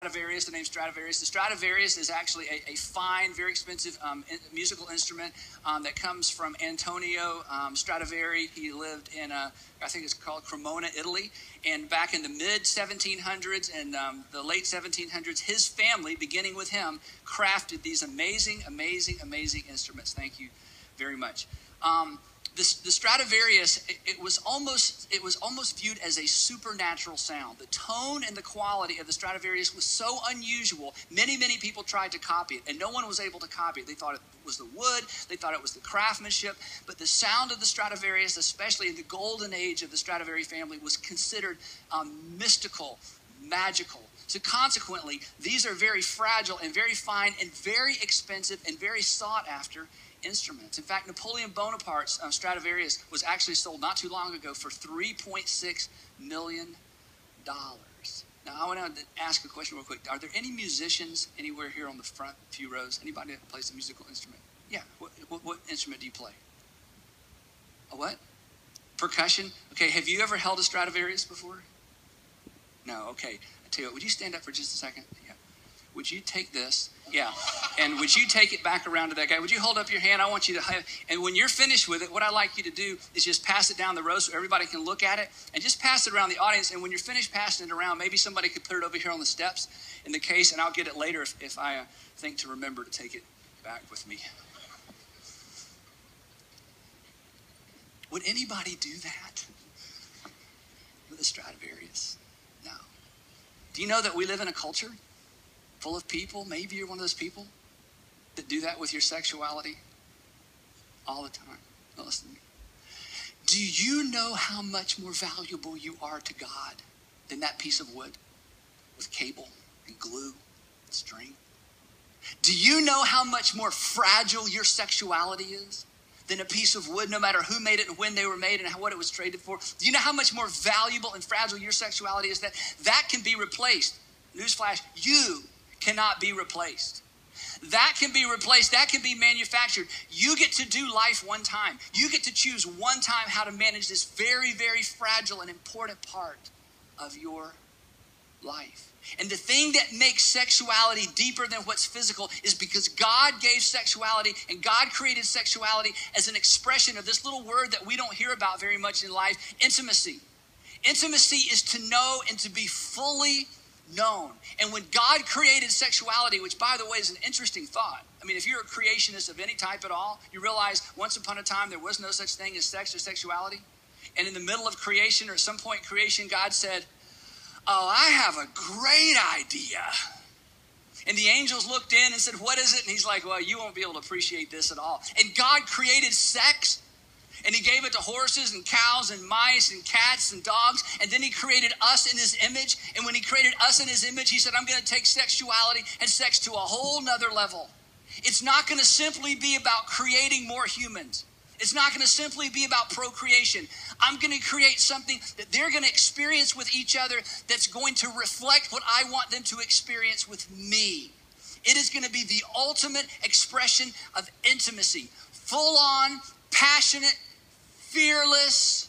Stradivarius, the name Stradivarius. The Stradivarius is actually a fine, very expensive musical instrument that comes from Antonio Stradivari. He lived in, I think it's called Cremona, Italy. And back in the mid-1700s and the late 1700s, his family, beginning with him, crafted these amazing, amazing, amazing instruments. Thank you very much. The Stradivarius, it was almost viewed as a supernatural sound. The tone and the quality of the Stradivarius was so unusual, many people tried to copy it, and no one was able to copy it. They thought it was the wood, they thought it was the craftsmanship, but the sound of the Stradivarius, especially in the golden age of the Stradivari family, was considered mystical, magical. So consequently, these are very fragile and very fine and very expensive and very sought after instruments. In fact, Napoleon Bonaparte's Stradivarius was actually sold not too long ago for $3.6 million. Now, I want to ask a question real quick. Are there any musicians anywhere here on the front few rows? Anybody that plays a musical instrument? Yeah. What instrument do you play? A what? Percussion? Okay. Have you ever held a Stradivarius before? No. Okay. I tell you what. Would you stand up for just a second? Yeah. Would you take this? Yeah. And would you take it back around to that guy? Would you hold up your hand? I want you to have, and when you're finished with it, what I'd like you to do is just pass it down the row so everybody can look at it, and just pass it around the audience. And when you're finished passing it around, maybe somebody could put it over here on the steps in the case, and I'll get it later if I think to remember to take it back with me. Would anybody do that with a Stradivarius? No. Do you know that we live in a culture full of people? Maybe you're one of those people that do that with your sexuality all the time. Now listen to me. Do you know how much more valuable you are to God than that piece of wood with cable and glue and string? Do you know how much more fragile your sexuality is than a piece of wood, no matter who made it and when they were made and what it was traded for? Do you know how much more valuable and fragile your sexuality is? That can be replaced. Newsflash, you cannot be replaced. That can be replaced. That can be manufactured. You get to do life one time. You get to choose one time how to manage this very, very fragile and important part of your life. And the thing that makes sexuality deeper than what's physical is because God gave sexuality, and God created sexuality as an expression of this little word that we don't hear about very much in life: intimacy. Intimacy is to know and to be fully known. And when God created sexuality, which by the way is an interesting thought. I mean, if you're a creationist of any type at all, you realize once upon a time there was no such thing as sex or sexuality. And in the middle of creation, or at some point in creation, God said, "Oh, I have a great idea." And the angels looked in and said, "What is it?" And he's like, "Well, you won't be able to appreciate this at all." And God created sex. And he gave it to horses and cows and mice and cats and dogs. And then he created us in his image. And when he created us in his image, he said, "I'm going to take sexuality and sex to a whole nother level." It's not going to simply be about creating more humans. It's not going to simply be about procreation. I'm going to create something that they're going to experience with each other that's going to reflect what I want them to experience with me. It is going to be the ultimate expression of intimacy. Full on, passionate, fearless,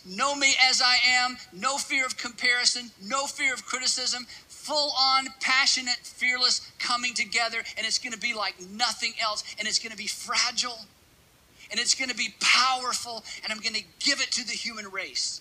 know me as I am, no fear of comparison, no fear of criticism, full on, passionate, fearless coming together, and it's going to be like nothing else, and it's going to be fragile, and it's going to be powerful, and I'm going to give it to the human race.